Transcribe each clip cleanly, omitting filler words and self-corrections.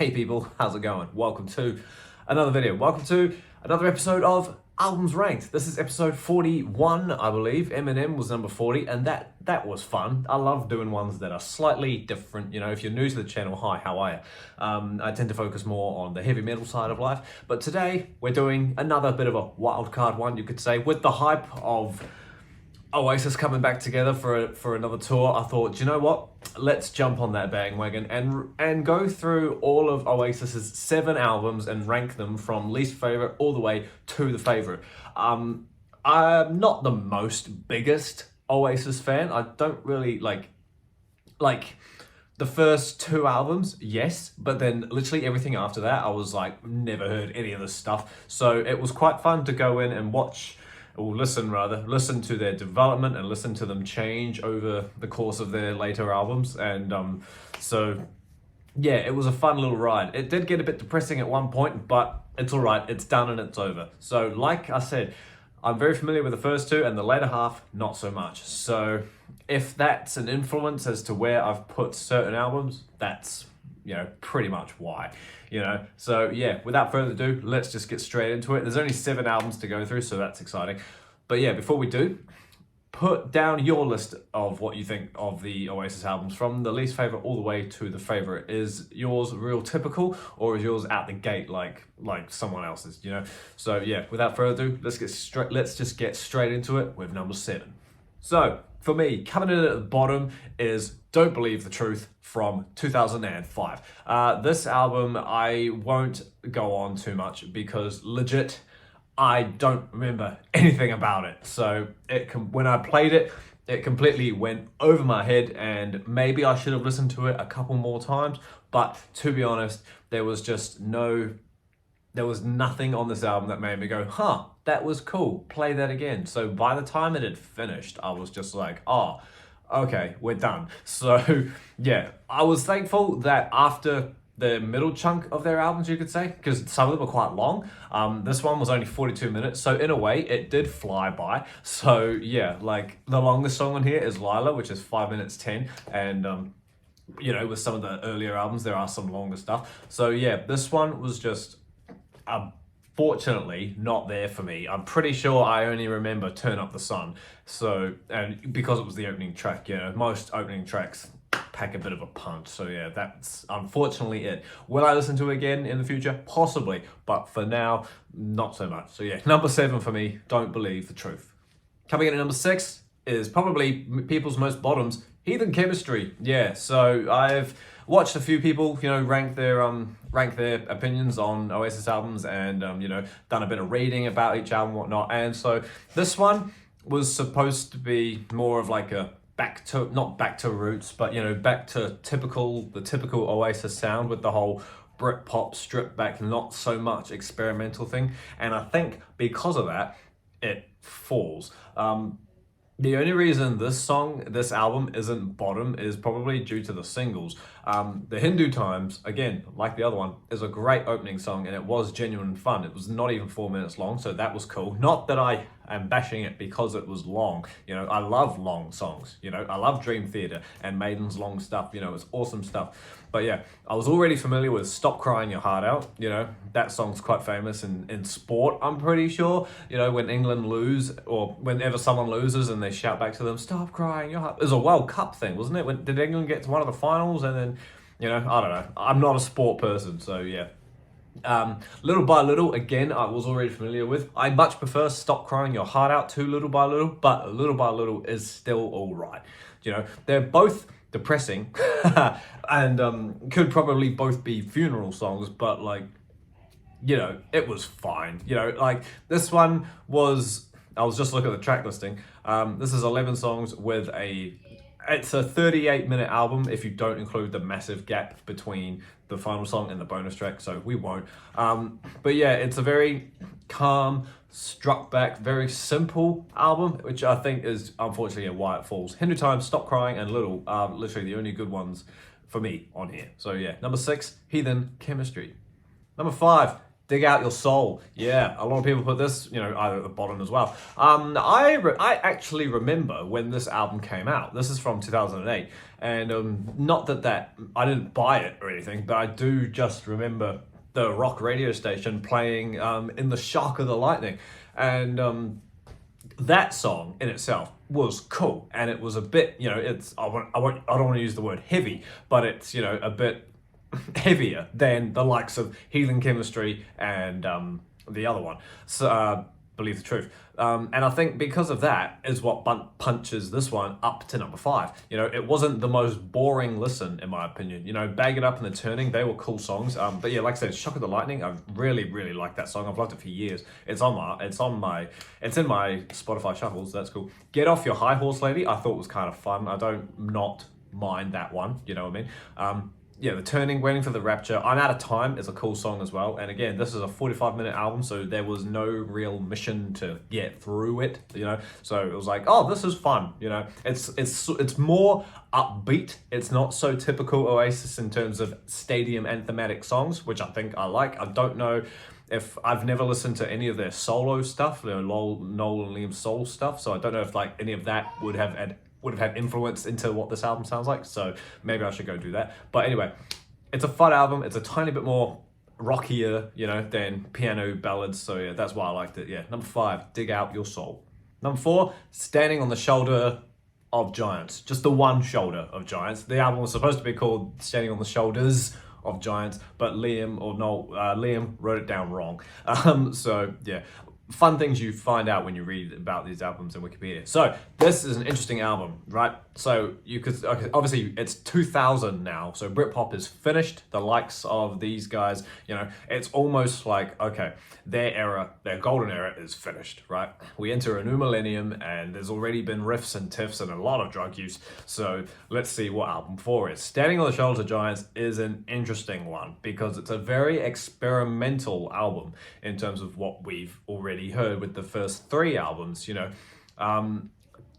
Hey people, how's it going? Welcome to another video. Welcome to another episode of Albums Ranked. This is episode 41, I believe. Eminem was number 40, and that was fun. I love doing ones that are slightly different. You know, if you're new to the channel, hi, how are you? I tend to focus more on the heavy metal side of life, but today we're doing another bit of a wild card one, you could say, with the hype of OASIS coming back together for another tour. I thought, you know what? Let's jump on that bandwagon and go through all of Oasis's 7 albums and rank them from least favorite all the way to the favorite. I'm not the most biggest Oasis fan. I don't really like the first 2 albums, yes, but then literally everything after that, I was like, never heard any of this stuff. So it was quite fun to go in and watch, or listen to their development and listen to them change over the course of their later albums. And so yeah, it was a fun little ride. It did get a bit depressing at one point, but it's all right. It's done and it's over. So like I said, I'm very familiar with the first 2 and the later half, not so much. So if that's an influence as to where I've put certain albums, that's, you know, pretty much why, you know. So yeah, without further ado, let's just get straight into it. There's only 7 albums to go through, so that's exciting. But yeah, before we do, put down your list of what you think of the Oasis albums from the least favorite all the way to the favorite. Is yours real typical, or is yours out the gate like someone else's, you know? So yeah, without further ado, let's just get straight into it with number 7. So for me, coming in at the bottom is Don't Believe the Truth from 2005. This album, I won't go on too much because legit, I don't remember anything about it. So when I played it, it completely went over my head, and maybe I should have listened to it a couple more times. But to be honest, there was nothing on this album that made me go, huh, that was cool, play that again. So by the time it had finished, I was just like, oh, okay, we're done. So yeah, I was thankful that after the middle chunk of their albums, you could say, because some of them are quite long. This one was only 42 minutes, so in a way, it did fly by. So yeah, like the longest song on here is Lila, which is 5 minutes 10, and you know, with some of the earlier albums, there are some longer stuff. So yeah, this one was just fortunately not there for me. I'm pretty sure I only remember Turn Up the Sun. So, and because it was the opening track, you know, most opening tracks pack a bit of a punch. So yeah, that's unfortunately it. Will I listen to it again in the future? Possibly, but for now, not so much. So yeah, number 7 for me, Don't Believe the Truth. Coming in at number 6 is probably people's most bottoms, Heathen Chemistry. Yeah, so I've watched a few people, you know, rank their opinions on Oasis albums, and you know, done a bit of reading about each album and whatnot. And so this one was supposed to be more of like a not back to roots, but you know, back to the typical Oasis sound with the whole Britpop stripped back, not so much experimental thing. And I think because of that, it falls. The only reason this album isn't bottom is probably due to the singles. The Hindu Times, again, like the other one, is a great opening song, and it was genuine fun. It was not even 4 minutes long, so that was cool. Not that I am bashing it because it was long. You know, I love long songs. You know, I love Dream Theater and Maiden's long stuff. You know, it's awesome stuff. But yeah, I was already familiar with Stop Crying Your Heart Out. You know, that song's quite famous in sport, I'm pretty sure. You know, when England lose, or whenever someone loses and they shout back to them, stop crying your heart. It was a World Cup thing, wasn't it? Did England get to one of the finals and then, you know, I don't know. I'm not a sport person, so yeah. Little by Little, again, I was already familiar with. I much prefer Stop Crying Your Heart Out to Little by Little, but Little by Little is still all right. You know, they're both depressing and could probably both be funeral songs, but like, you know, it was fine. You know, like this one was, I was just looking at the track listing. This is 11 songs with it's a 38-minute album if you don't include the massive gap between the final song and the bonus track, so we won't. But yeah, it's a very calm, struck back, very simple album, which I think is unfortunately why it falls. Hindu Times, Stop Crying, and Little are literally the only good ones for me on here. So yeah, number 6, Heathen Chemistry. Number 5, Dig Out Your Soul. Yeah, a lot of people put this, either at the bottom as well. I actually remember when this album came out. This is from 2008, and not that I didn't buy it or anything, but I do just remember the rock radio station playing In the Shock of the Lightning, and that song in itself was cool, and it was a bit, it's I don't want to use the word heavy, but it's a bit heavier than the likes of Heathen Chemistry and the other one, so Believe the Truth. And I think because of that is what punches this one up to number 5. It wasn't the most boring listen in my opinion. Bag It Up and The Turning, they were cool songs. But yeah, like I said, Shock of the Lightning, I really, really like that song. I've liked it for years. It's in my Spotify shuffles. That's cool. Get Off Your High Horse Lady, I thought was kind of fun. I don't not mind that one. You know what I mean? Yeah, The Turning, Waiting for the Rapture, I'm Out of Time is a cool song as well. And again, this is a 45-minute album, so there was no real mission to get through it, So it was like, oh, this is fun, It's more upbeat. It's not so typical Oasis in terms of stadium anthematic songs, which I think I like. I don't know if I've never listened to any of their solo stuff, Noel and Liam's soul stuff, so I don't know if like any of that would have had influence into what this album sounds like, so maybe I should go do that. But anyway, it's a fun album. It's a tiny bit more rockier, than piano ballads, so yeah, that's why I liked it. Yeah, number 5, Dig Out Your Soul. Number 4, Standing on the Shoulder of Giants. Just the one shoulder of giants. The album was supposed to be called Standing on the Shoulders of Giants, but Liam wrote it down wrong. So yeah. Fun things you find out when you read about these albums in Wikipedia. So this is an interesting album, right? So obviously it's 2000 now, so Britpop is finished. The likes of these guys, it's almost like, okay, their golden era is finished, right? We enter a new millennium and there's already been riffs and tiffs and a lot of drug use. So let's see what album 4 is. Standing on the Shoulders of Giants is an interesting one because it's a very experimental album in terms of what we've already heard with the first 3 albums.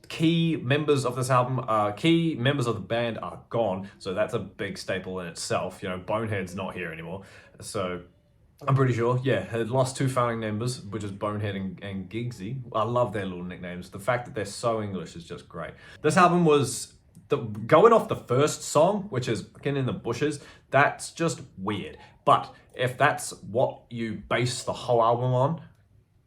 Key members of this album, key members of the band are gone, so that's a big staple in itself. Bonehead's not here anymore, so I'm pretty sure, yeah, had lost 2 founding members, which is Bonehead and Giggsy. I love their little nicknames. The fact that they're so English is just great. This album was going off the first song, which is Again in the Bushes. That's just weird, but if that's what you base the whole album on,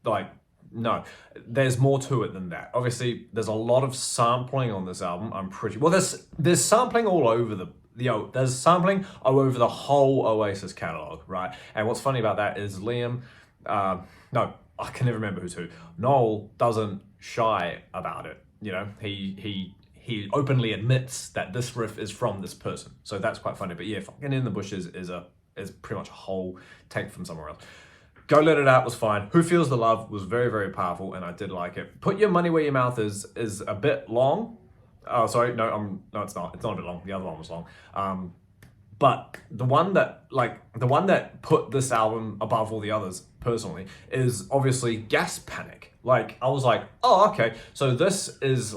like, no, there's more to it than that. Obviously, there's a lot of sampling on this album. I'm pretty well. There's sampling all over there's sampling all over the whole Oasis catalog, right? And what's funny about that is Liam, no, I can never remember who's who. Noel doesn't shy about it. He openly admits that this riff is from this person, so that's quite funny. But yeah, Fucking In the Bushes is pretty much a whole take from somewhere else. Go Let It Out was fine. Who Feels the Love was very, very powerful, and I did like it. Put Your Money Where Your Mouth is a bit long. Oh, sorry, no, it's not. It's not a bit long. The other one was long. But the one that put this album above all the others, personally, is obviously Gas Panic. Like, I was like, oh, okay, so this is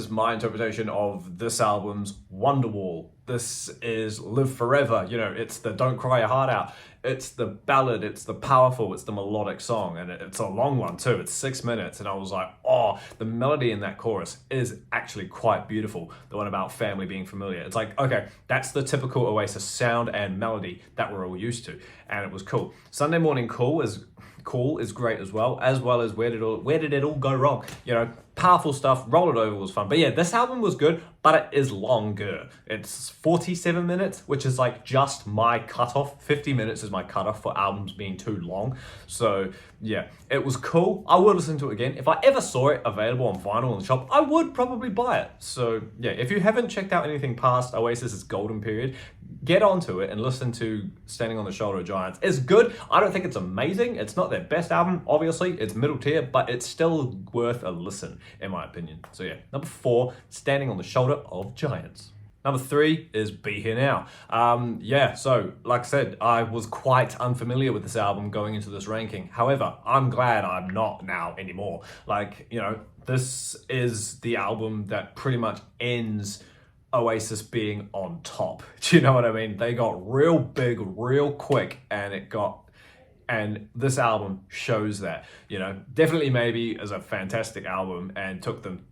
my interpretation of this album's Wonderwall. This is Live Forever. It's the Don't Cry Your Heart Out. It's the ballad, it's the powerful, it's the melodic song, and it's a long one too. It's 6 minutes, and I was like, oh, the melody in that chorus is actually quite beautiful. The one about family being familiar. It's like, okay, that's the typical Oasis sound and melody that we're all used to, and it was cool. Sunday Morning Cool is great as well as Where Did It All Go Wrong? Powerful stuff. Roll It Over was fun. But yeah, this album was good, but it is longer. It's 47 minutes, which is like just my cutoff. 50 minutes is my cutoff for albums being too long. So yeah, it was cool. I would listen to it again. If I ever saw it available on vinyl in the shop, I would probably buy it. So yeah, if you haven't checked out anything past Oasis's golden period, get onto it and listen to Standing on the Shoulder of Giants. It's good. I don't think it's amazing. It's not their best album, obviously. It's middle tier, but it's still worth a listen, in my opinion. So yeah, number 4, Standing on the Shoulder of Giants. Number 3 is Be Here Now. Yeah, so like I said, I was quite unfamiliar with this album going into this ranking. However, I'm glad I'm not now anymore. This is the album that pretty much ends Oasis being on top. Do you know what I mean? They got real big real quick, and it got And this album shows that, you know, Definitely Maybe is a fantastic album and took them,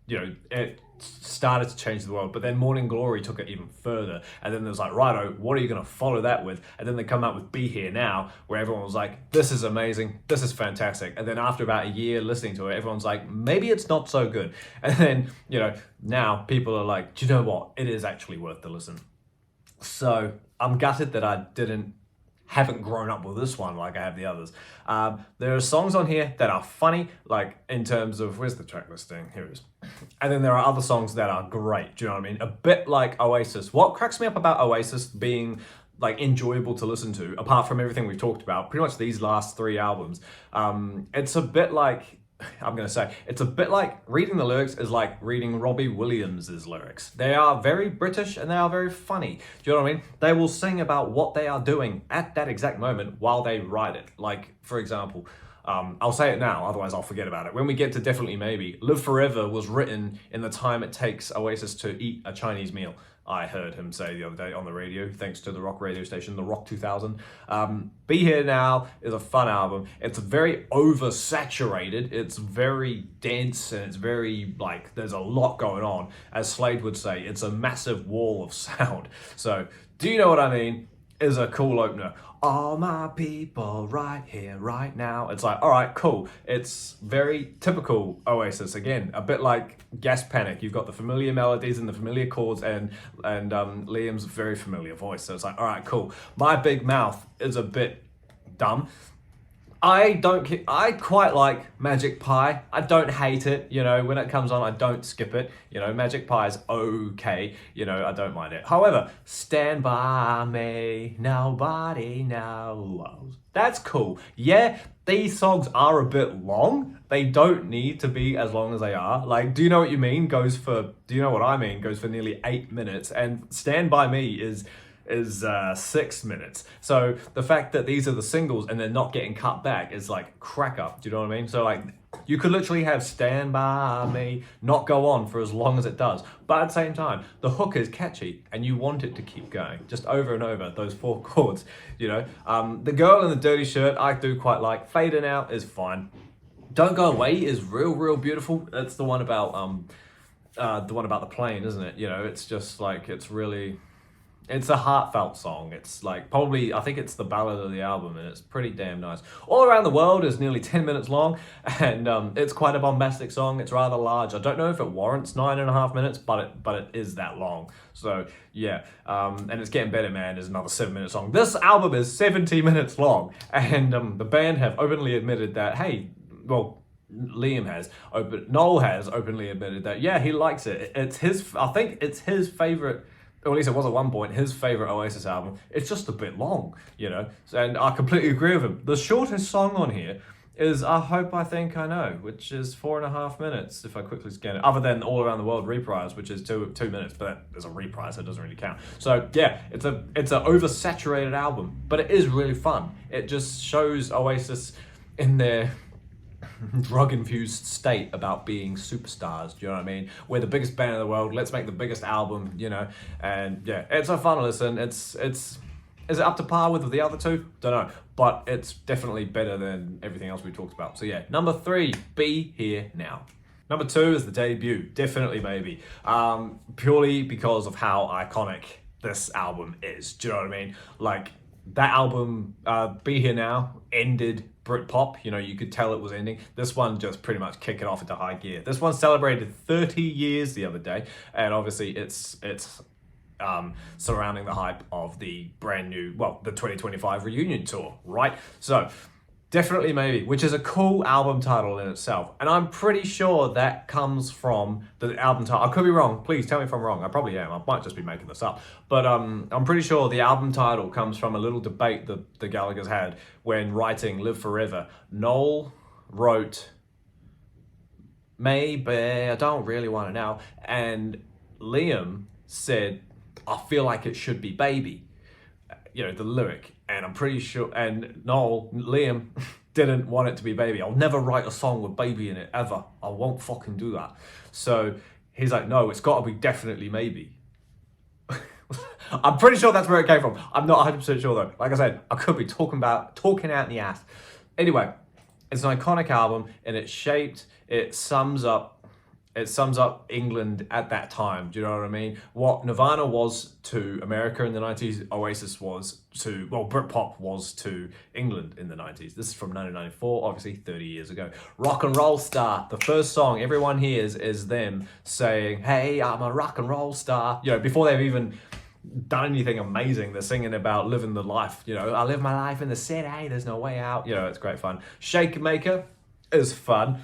you know, it started to change the world, but then Morning Glory took it even further. And then there's like, righto, what are you going to follow that with? And then they come out with Be Here Now, where everyone was like, this is amazing, this is fantastic. And then after about a year listening to it, everyone's like, maybe it's not so good. And then, you know, now people are like, do you know what? It is actually worth the listen. So I'm gutted that I haven't grown up with this one like I have the others. There are songs on here that are funny, like in terms of, where's the track listing? Here it is. And then there are other songs that are great, do you know what I mean? A bit like Oasis. What cracks me up about Oasis being like enjoyable to listen to, apart from everything we've talked about, pretty much these last 3 albums, it's a bit like, it's a bit like reading the lyrics is like reading Robbie Williams' lyrics. They are very British and they are very funny. Do you know what I mean? They will sing about what they are doing at that exact moment while they write it. Like, for example, I'll say it now, otherwise I'll forget about it. When we get to Definitely Maybe, Live Forever was written in the time it takes Oasis to eat a Chinese meal. I heard him say the other day on the radio, thanks to the rock radio station, the Rock 2000. Be Here Now is a fun album. It's very oversaturated. It's very dense and it's very, like, there's a lot going on. As Slade would say, it's a massive wall of sound. So, do you know what I mean? Is a cool opener. All my people right here, right now. It's like, all right, cool. It's very typical Oasis. Again, a bit like Gas Panic. You've got the familiar melodies and the familiar chords and Liam's very familiar voice. So it's like, all right, cool. My Big Mouth is a bit dumb. I quite like Magic Pie. I don't hate it, you know, when it comes on, I don't skip it. You know, Magic Pie is okay, you know, I don't mind it. However, Stand By Me, Nobody Knows. That's cool. Yeah, these songs are a bit long. They don't need to be as long as they are. Like, Do You Know What You Mean goes for nearly 8 minutes, and Stand By Me is 6 minutes. So the fact that these are the singles and they're not getting cut back is like crack up. Do you know what I mean? So like you could literally have Stand By Me not go on for as long as it does, but at the same time the hook is catchy and you want it to keep going just over and over, those 4 chords, you know. The Girl in the Dirty Shirt I do quite like. Fading Out is fine. Don't Go Away is real beautiful. That's the one about the plane, isn't it? You know, it's just like, it's a heartfelt song. It's like probably, I think it's the ballad of the album and it's pretty damn nice. All Around the World is nearly 10 minutes long and it's quite a bombastic song. It's rather large. I don't know if it warrants 9.5 minutes, but it is that long. So yeah, and It's Getting Better Man is another 7-minute song. This album is 70 minutes long and the band have openly admitted that, hey, well, Noel has openly admitted that, yeah, he likes it. I think it's his favorite, or at least it was at one point, his favorite Oasis album. It's just a bit long, you know, and I completely agree with him. The shortest song on here is I Hope I Think I Know, which is 4.5 minutes, if I quickly scan it, other than All Around the World reprise, which is 2 minutes, but that is a reprise, so it doesn't really count. So yeah, it's an oversaturated album, but it is really fun. It just shows Oasis in their drug-infused state about being superstars, do you know what I mean? We're the biggest band in the world, let's make the biggest album, you know, and yeah, it's a fun listen. Is it up to par with the other 2? Don't know, but it's definitely better than everything else we talked about. So yeah, number 3, Be Here Now. Number 2 is the debut, Definitely Maybe, purely because of how iconic this album is, do you know what I mean? Like, that album, Be Here Now, ended Britpop, you know, you could tell it was ending. This one just pretty much kicked it off into high gear. This one celebrated 30 years the other day, and obviously it's surrounding the hype of the brand new, well, the 2025 reunion tour, right? So, Definitely Maybe, which is a cool album title in itself. And I'm pretty sure that comes from the album title. I could be wrong. Please tell me if I'm wrong. I probably am. I might just be making this up. But I'm pretty sure the album title comes from a little debate that the Gallaghers had when writing Live Forever. Noel wrote, maybe, I don't really want to know. And Liam said, I feel like it should be baby. You know, the lyric. And I'm pretty sure, and Liam didn't want it to be baby. I'll never write a song with baby in it, ever. I won't fucking do that. So he's like, no, it's got to be Definitely Maybe. I'm pretty sure that's where it came from. I'm not 100% sure though. Like I said, I could be talking out in the ass. Anyway, it's an iconic album, and it sums up England at that time. Do you know what I mean? What Nirvana was to America in the 90s, Oasis was to, well, Britpop was to England in the 90s. This is from 1994, obviously 30 years ago. Rock and Roll Star, the first song everyone hears is them saying, hey, I'm a rock and roll star. You know, before they've even done anything amazing, they're singing about living the life. You know, I live my life in the city, there's no way out. You know, it's great fun. Shake Maker is fun.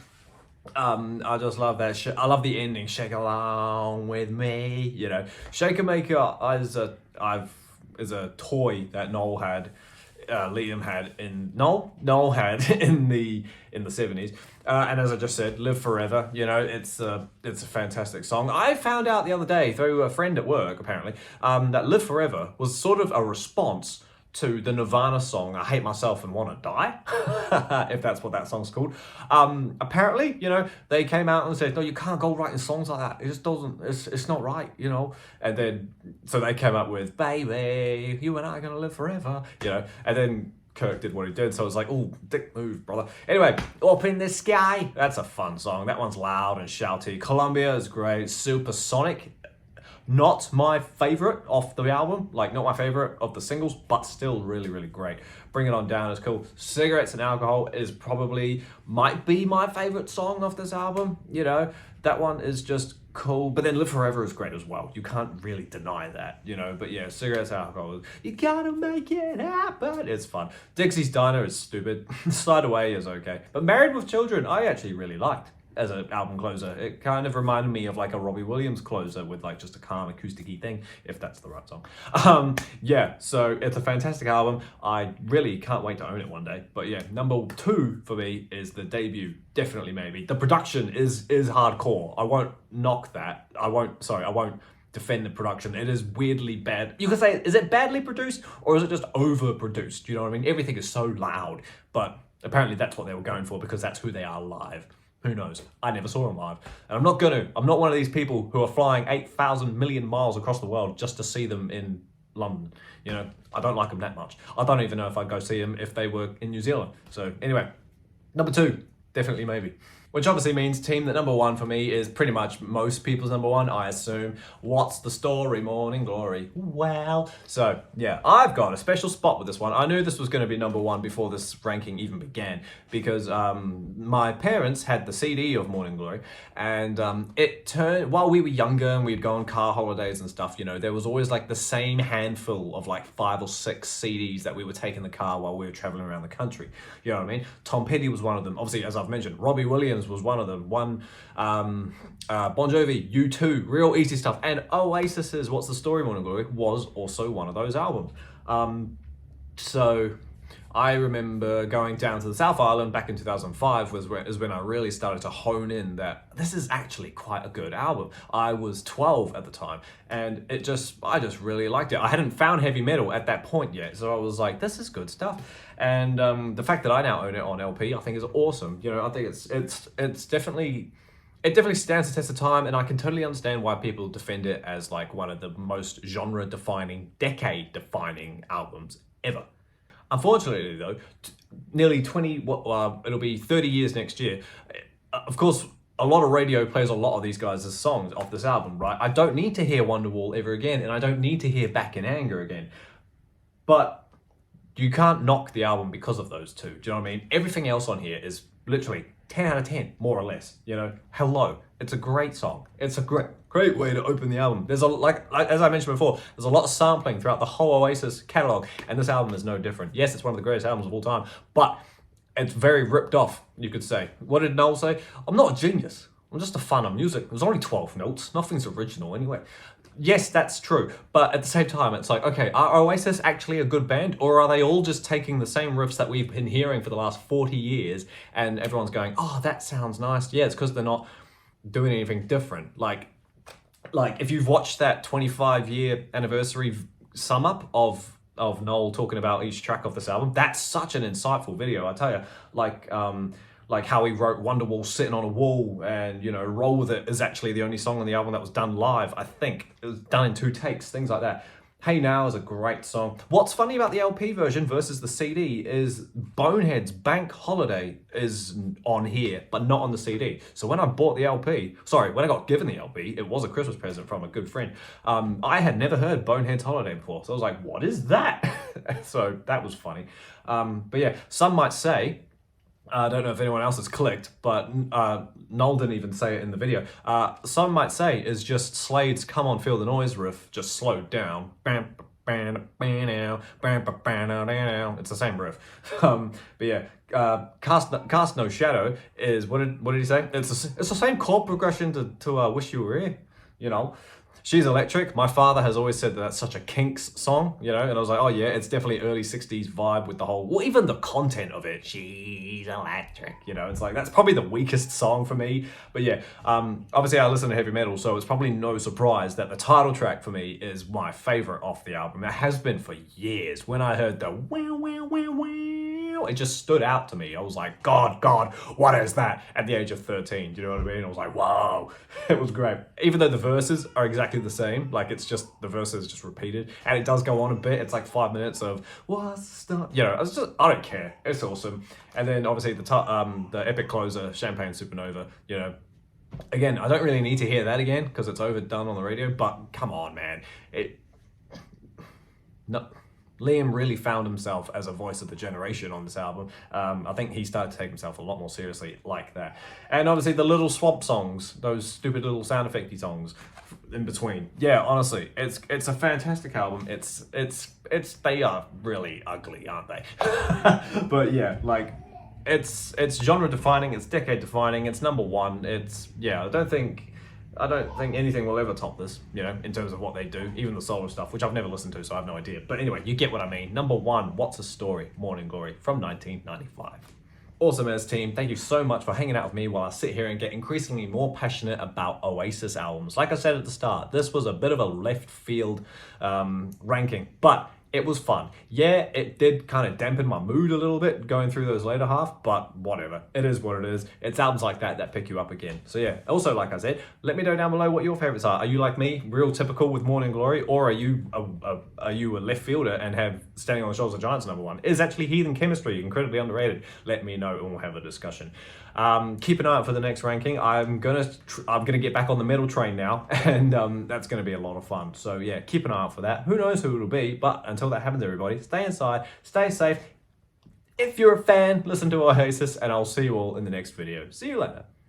I just love that. I love the ending. Shake along with me. You know, Shaker Maker is a toy that Noel had, Liam had in Noel had in the 70s. And as I just said, Live Forever. You know, it's a fantastic song. I found out the other day through a friend at work apparently that Live Forever was sort of a response to the Nirvana song I Hate Myself and Want to Die, if that's what that song's called. Apparently, you know, they came out and said, no, you can't go writing songs like that. It just doesn't, it's not right, you know. And then, so they came up with, baby, you and I are going to live forever, you know. And then Kirk did what he did, so it was like, oh, dick move, brother. Anyway, Up in the Sky, that's a fun song. That one's loud and shouty. Columbia is great. Supersonic, not my favorite off the album, like not my favorite of the singles, but still really, really great. Bring It On Down is cool. Cigarettes and Alcohol is might be my favorite song off this album. You know, that one is just cool. But then Live Forever is great as well. You can't really deny that, you know. But yeah, Cigarettes and Alcohol, you gotta make it happen. It's fun. Dixie's Diner is stupid. Slide Away is okay. But Married with Children, I actually really liked as an album closer. It kind of reminded me of like a Robbie Williams closer with like just a calm acoustic-y thing, if that's the right song. Yeah, so it's a fantastic album. I really can't wait to own it one day. But yeah, number 2 for me is the debut. Definitely, maybe. The production is hardcore. I won't knock that. I won't defend the production. It is weirdly bad. You could say, is it badly produced or is it just overproduced? You know what I mean? Everything is so loud, but apparently that's what they were going for because that's who they are live. Who knows? I never saw them live. And I'm not one of these people who are flying 8,000 million miles across the world just to see them in London. You know, I don't like them that much. I don't even know if I'd go see them if they were in New Zealand. So anyway, number 2, definitely maybe. Which obviously means team that number 1 for me is pretty much most people's number 1, I assume. What's the story, Morning Glory? Well, so yeah, I've got a special spot with this one. I knew this was going to be number 1 before this ranking even began because my parents had the CD of Morning Glory, and it turned, while we were younger and we'd go on car holidays and stuff, you know, there was always like the same handful of like 5 or 6 CDs that we would take in the car while we were traveling around the country. You know what I mean? Tom Petty was one of them. Obviously, as I've mentioned, Robbie Williams was one of them. Bon Jovi, U2, real easy stuff. And Oasis's What's the Story, Morning Glory was also one of those albums. So I remember going down to the South Island back in 2005 was when I really started to hone in that this is actually quite a good album. I was 12 at the time and I just really liked it. I hadn't found heavy metal at that point yet, so I was like, this is good stuff. And the fact that I now own it on LP, I think is awesome. You know, I think it's definitely, it definitely stands the test of time, and I can totally understand why people defend it as like one of the most genre-defining, decade-defining albums ever. Unfortunately, though, nearly 20, it'll be 30 years next year. Of course, a lot of radio plays a lot of these guys' songs off this album, right? I don't need to hear Wonderwall ever again, and I don't need to hear Back in Anger again. But you can't knock the album because of those two. Do you know what I mean? Everything else on here is literally 10 out of 10, more or less. You know, Hello. It's a great song. It's a great way to open the album. There's like as I mentioned before, there's a lot of sampling throughout the whole Oasis catalog, and this album is no different. Yes, it's one of the greatest albums of all time, but it's very ripped off, you could say. What did Noel say? I'm not a genius. I'm just a fan of music. There's only 12 notes. Nothing's original anyway. Yes, that's true, but at the same time, it's like, okay, are Oasis actually a good band, or are they all just taking the same riffs that we've been hearing for the last 40 years, and everyone's going, oh, that sounds nice? Yeah, it's because they're not doing anything different. Like if you've watched that 25-year anniversary sum up of Noel talking about each track of this album, that's such an insightful video, I tell you. Like how he wrote Wonderwall sitting on a wall, and, you know, Roll With It is actually the only song on the album that was done live, I think. It was done in 2 takes, things like that. Hey Now is a great song. What's funny about the LP version versus the CD is Bonehead's Bank Holiday is on here, but not on the CD. So when I bought the LP, sorry, when I got given the LP, it was a Christmas present from a good friend. I had never heard Bonehead's Holiday before. So I was like, what is that? So that was funny. But yeah, some might say, I don't know if anyone else has clicked, but Noel didn't even say it in the video. Some might say is just Slade's Come On Feel the Noise riff just slowed down. It's the same riff. But yeah, Cast No Shadow is, what did he say? It's the same chord progression to Wish You Were Here, you know. She's Electric. My father has always said that that's such a Kinks song, you know, and I was like, oh yeah, it's definitely early 60s vibe with the whole, well, even the content of it. She's electric, you know, it's like, that's probably the weakest song for me. But yeah, obviously I listen to heavy metal, so it's probably no surprise that the title track for me is my favorite off the album. It has been for years. When I heard the wow, wow, wow, wow, it just stood out to me. I was like, God, what is that? At the age of 13, do you know what I mean? I was like, whoa, it was great. Even though the verses are exactly the same, like it's just, the verses just repeated, and it does go on a bit. It's like 5 minutes of, what's the stuff? You know, I don't care. It's awesome. And then obviously the epic closer, Champagne Supernova, you know, again, I don't really need to hear that again because it's overdone on the radio, but come on, man. Liam really found himself as a voice of the generation on this album. I think he started to take himself a lot more seriously like that. And obviously the little swamp songs, those stupid little sound effecty songs in between. Yeah, honestly, it's a fantastic album. They are really ugly, aren't they? But yeah, like it's genre defining, it's decade defining, it's number one. I don't think anything will ever top this, you know, in terms of what they do, even the solo stuff, which I've never listened to, so I have no idea. But anyway, you get what I mean. Number one, What's a Story? Morning Glory from 1995. Awesome as team, thank you so much for hanging out with me while I sit here and get increasingly more passionate about Oasis albums. Like I said at the start, this was a bit of a left field ranking, but it was fun. Yeah, it did kind of dampen my mood a little bit going through those later half, but whatever. It is what it is. It's albums like that pick you up again. So yeah, also like I said, let me know down below what your favorites are. Are you like me, real typical with Morning Glory, or are you a left fielder and have Standing on the Shoulders of Giants number one? Is actually Heathen Chemistry incredibly underrated? Let me know and we'll have a discussion. Keep an eye out for the next ranking. I'm gonna get back on the metal train now, and that's gonna be a lot of fun. So yeah, keep an eye out for that. Who knows who it'll be, but until that happens, everybody, stay inside, stay safe. If you're a fan, listen to Oasis, and I'll see you all in the next video. See you later.